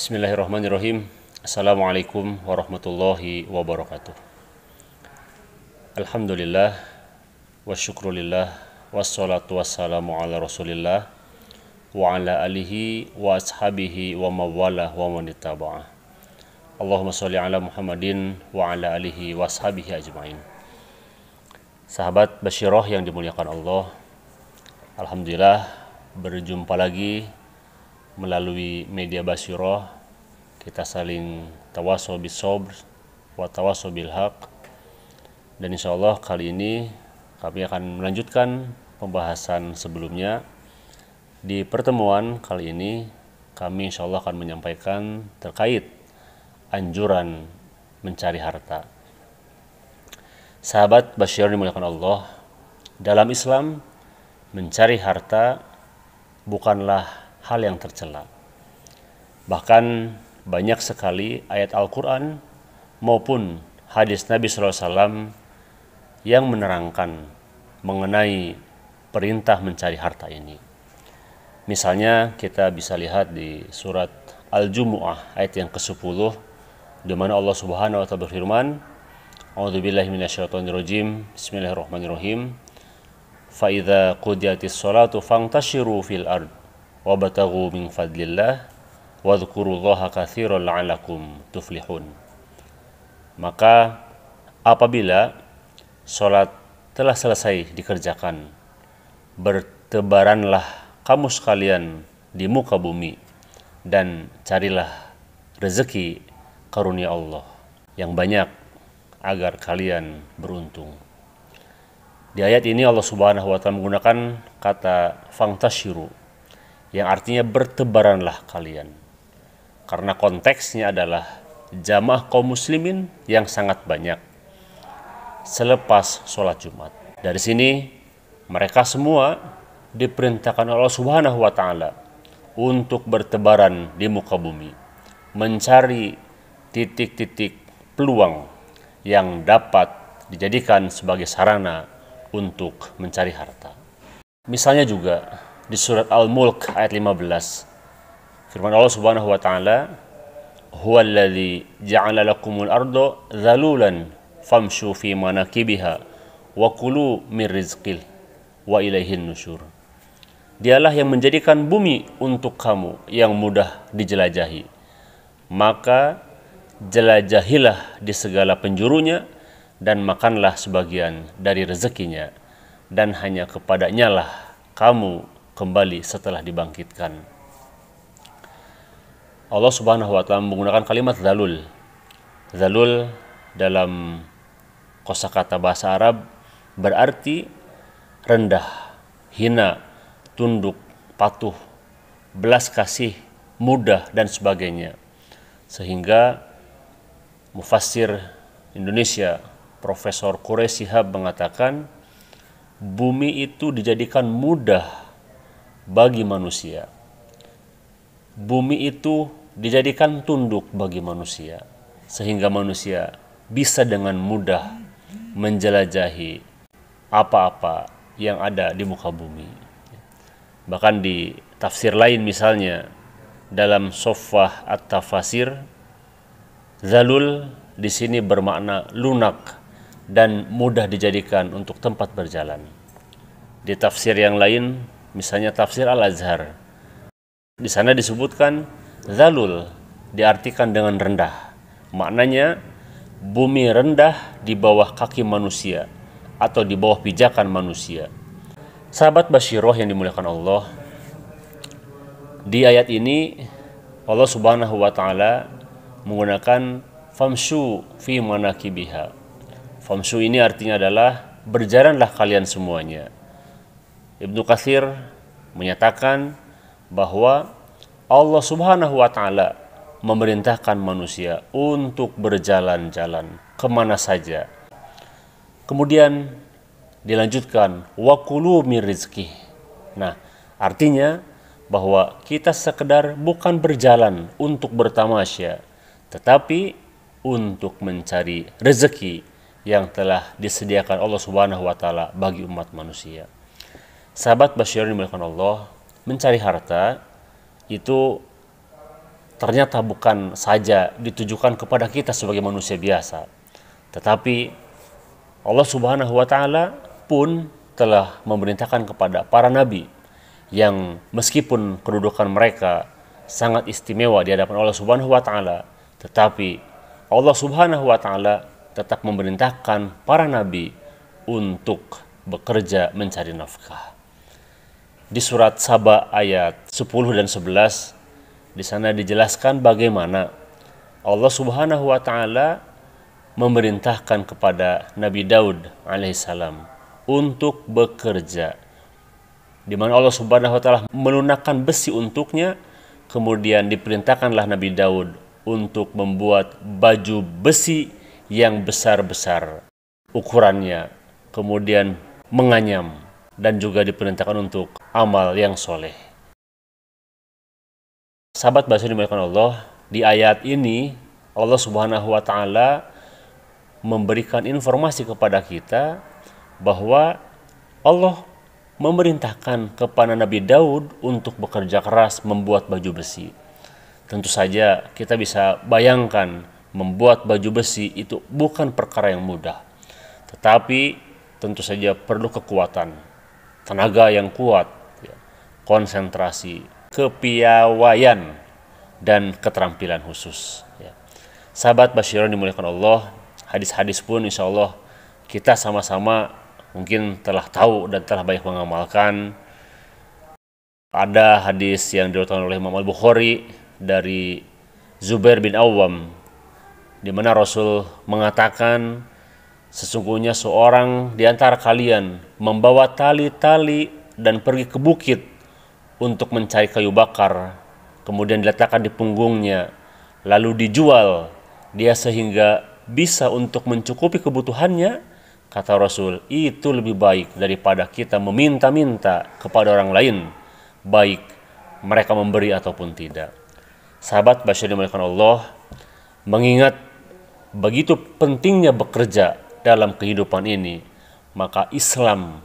Bismillahirrahmanirrahim. Assalamualaikum warahmatullahi wabarakatuh. Alhamdulillah wa syukrulillah wassalatu wassalamu ala rasulillah wa ala alihi wa ashabihi wa mawalah wa manittaba'ah. Allahumma sholli ala Muhammadin wa ala alihi wa ashabihi ajma'in. Sahabat Basyirah yang dimuliakan Allah, alhamdulillah berjumpa lagi melalui media Basyirah. Kita saling tawasul bis sabr wa tawasul bil haq. Dan insyaallah kali ini kami akan melanjutkan pembahasan sebelumnya. Di pertemuan kali ini kami insyaallah akan menyampaikan terkait anjuran mencari harta. Sahabat Basyirah dimuliakan Allah, dalam Islam mencari harta bukanlah hal yang tercela. Bahkan banyak sekali ayat Al-Quran maupun hadis Nabi SAW yang menerangkan mengenai perintah mencari harta ini. Misalnya kita bisa lihat di surat Al-Jumu'ah ayat yang ke-10, di mana Allah Subhanahu wa taala berfirman, A'udzubillahi minasyaitonirrajim. Bismillahirrahmanirrahim. Fa idza qudiyatis sholatu fantashiru fil ard wabtaghu min fadlillah wadhkurullaha katsiran la'allakum tuflihun. Maka apabila salat telah selesai dikerjakan, bertebaranlah kamu sekalian di muka bumi dan carilah rezeki karunia Allah yang banyak agar kalian beruntung. Di ayat ini Allah Subhanahu wa taala menggunakan kata fangtashiru yang artinya bertebaranlah kalian. Karena konteksnya adalah jamaah kaum muslimin yang sangat banyak selepas sholat Jumat. Dari sini mereka semua diperintahkan Allah Subhanahu wa taala untuk bertebaran di muka bumi, mencari titik-titik peluang yang dapat dijadikan sebagai sarana untuk mencari harta. Misalnya juga di surat Al-Mulk ayat 15, firman Allah Subhanahu wa taala, "Huwallazi ja'ala lakumul arda dzalulan famshu fi manakibiha wa kulu min rizqih wa ilaihin nusyur." Dialah yang menjadikan bumi untuk kamu yang mudah dijelajahi. Maka jelajahilah di segala penjurunya dan makanlah sebagian dari rezekinya, dan hanya kepadanya lah kamu kembali setelah dibangkitkan. Allah Subhanahu wa taala menggunakan kalimat zalul. Zalul dalam kosakata bahasa Arab berarti rendah, hina, tunduk, patuh, belas kasih, mudah, dan sebagainya. Sehingga mufassir Indonesia Profesor Quraish Shihab mengatakan bumi itu dijadikan mudah bagi manusia. Bumi itu dijadikan tunduk bagi manusia, sehingga manusia bisa dengan mudah menjelajahi apa-apa yang ada di muka bumi. Bahkan di tafsir lain, misalnya dalam Sofah At-Tafasir, zalul di sini bermakna lunak dan mudah dijadikan untuk tempat berjalan. Di tafsir yang lain, misalnya tafsir Al-Azhar, di sana disebutkan zalul diartikan dengan rendah. Maknanya bumi rendah di bawah kaki manusia atau di bawah pijakan manusia. Sahabat Basyirah yang dimuliakan Allah, di ayat ini Allah Subhanahu wa taala menggunakan famshu fi manakibiha. Famshu ini artinya adalah berjalanlah kalian semuanya. Ibnu Katsir menyatakan bahwa Allah Subhanahu wa taala memerintahkan manusia untuk berjalan-jalan kemana saja. Kemudian dilanjutkan wa kulu min rizqih. Nah, artinya bahwa kita sekedar bukan berjalan untuk bertamasya, tetapi untuk mencari rezeki yang telah disediakan Allah Subhanahu wa taala bagi umat manusia. Sahabat Basyirah dimuliakan Allah, mencari harta itu ternyata bukan saja ditujukan kepada kita sebagai manusia biasa, tetapi Allah Subhanahu wa taala pun telah memerintahkan kepada para nabi yang meskipun kedudukan mereka sangat istimewa di hadapan Allah Subhanahu wa taala, tetapi Allah Subhanahu wa taala tetap memerintahkan para nabi untuk bekerja mencari nafkah. Di surat Saba ayat 10 dan 11 di sana dijelaskan bagaimana Allah Subhanahu wa taala memerintahkan kepada Nabi Daud alaihissalam untuk bekerja, di mana Allah Subhanahu wa taala melunakkan besi untuknya, kemudian diperintahkanlah Nabi Daud untuk membuat baju besi yang besar-besar ukurannya, kemudian menganyam, dan juga diperintahkan untuk amal yang soleh. Sahabat bahasa dimuliakan Allah, di ayat ini Allah Subhanahu wa taala memberikan informasi kepada kita bahwa Allah memerintahkan kepada Nabi Daud untuk bekerja keras membuat baju besi. Tentu saja kita bisa bayangkan membuat baju besi itu bukan perkara yang mudah, tetapi tentu saja perlu kekuatan, tenaga yang kuat, konsentrasi, kepiawaian, dan keterampilan khusus. Sahabat Basyiron dimuliakan Allah, hadis-hadis pun insya Allah kita sama-sama mungkin telah tahu dan telah banyak mengamalkan. Ada hadis yang diriwayatkan oleh Imam Al-Bukhari dari Zubair bin Awwam, di mana Rasul mengatakan, sesungguhnya seorang di antara kalian membawa tali-tali dan pergi ke bukit untuk mencari kayu bakar, kemudian diletakkan di punggungnya, lalu dijual dia sehingga bisa untuk mencukupi kebutuhannya. Kata Rasul, itu lebih baik daripada kita meminta-minta kepada orang lain, baik mereka memberi ataupun tidak. Sahabat Basyiron dimuliakan Allah, mengingat begitu pentingnya bekerja dalam kehidupan ini, maka Islam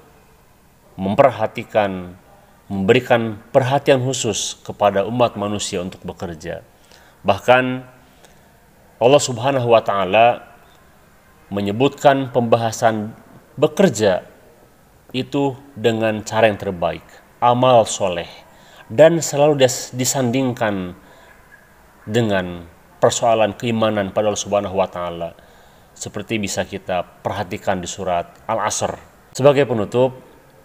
memperhatikan, memberikan perhatian khusus kepada umat manusia untuk bekerja. Bahkan Allah Subhanahu wa taala menyebutkan pembahasan bekerja itu dengan cara yang terbaik, amal soleh, dan selalu disandingkan dengan persoalan keimanan pada Allah Subhanahu wa taala, seperti bisa kita perhatikan di surat Al-Asr. Sebagai penutup,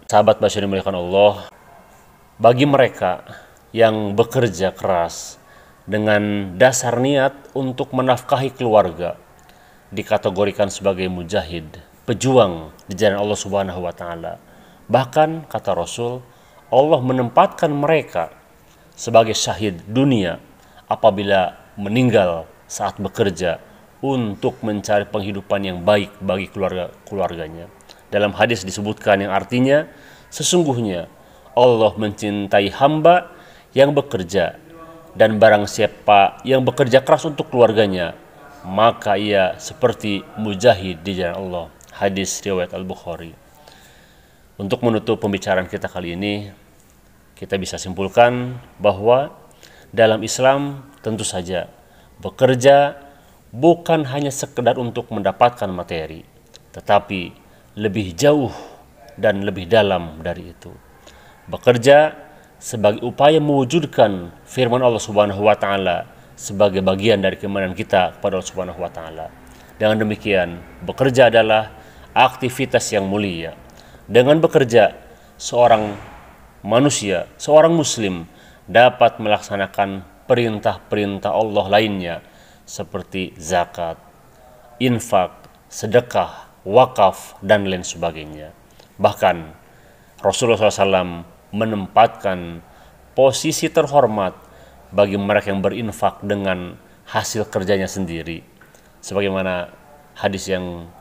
sahabat Basyiron dimuliakan Allah, bagi mereka yang bekerja keras dengan dasar niat untuk menafkahi keluarga, dikategorikan sebagai mujahid, pejuang di jalan Allah Subhanahu wa taala. Bahkan kata Rasul, Allah menempatkan mereka sebagai syahid dunia apabila meninggal saat bekerja untuk mencari penghidupan yang baik bagi keluarganya. Dalam hadis disebutkan yang artinya, sesungguhnya Allah mencintai hamba yang bekerja, dan barang siapa yang bekerja keras untuk keluarganya, maka ia seperti mujahid di jalan Allah. Hadis riwayat Al-Bukhari. Untuk menutup pembicaraan kita kali ini, kita bisa simpulkan bahwa dalam Islam tentu saja bekerja bukan hanya sekedar untuk mendapatkan materi, tetapi lebih jauh dan lebih dalam dari itu. Bekerja sebagai upaya mewujudkan firman Allah Subhanahu wa taala sebagai bagian dari keimanan kita kepada Allah Subhanahu wa taala. Dengan demikian, bekerja adalah aktivitas yang mulia. Dengan bekerja, seorang manusia, seorang muslim dapat melaksanakan perintah-perintah Allah lainnya seperti zakat, infak, sedekah, wakaf, dan lain sebagainya. Bahkan Rasulullah SAW menempatkan posisi terhormat bagi mereka yang berinfak dengan hasil kerjanya sendiri, sebagaimana hadis yang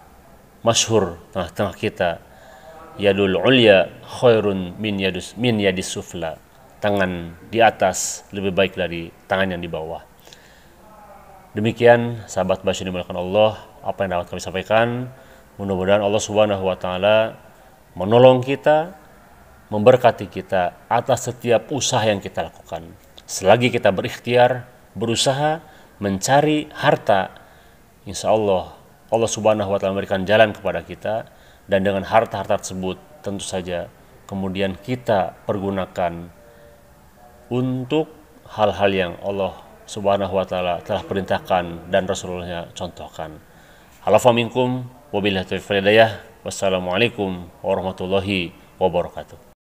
masyhur tengah-tengah kita, yadul ulya khairun min yadis sufla, tangan di atas lebih baik dari tangan yang di bawah. Demikian sahabat Basyiron dimuliakan Allah, apa yang dapat kami sampaikan. Mudah-mudahan Allah Subhanahu wa taala menolong kita, memberkati kita atas setiap usaha yang kita lakukan. Selagi kita berikhtiar, berusaha mencari harta, insya Allah Allah Subhanahu wa Ta'ala memberikan jalan kepada kita, dan dengan harta-harta tersebut tentu saja kemudian kita pergunakan untuk hal-hal yang Allah Subhanahu wa Ta'ala telah perintahkan dan Rasulullah contohkan. Halafa minkum wabillahi taufiq wal hidayah. Wassalamualaikum warahmatullahi wabarakatuh.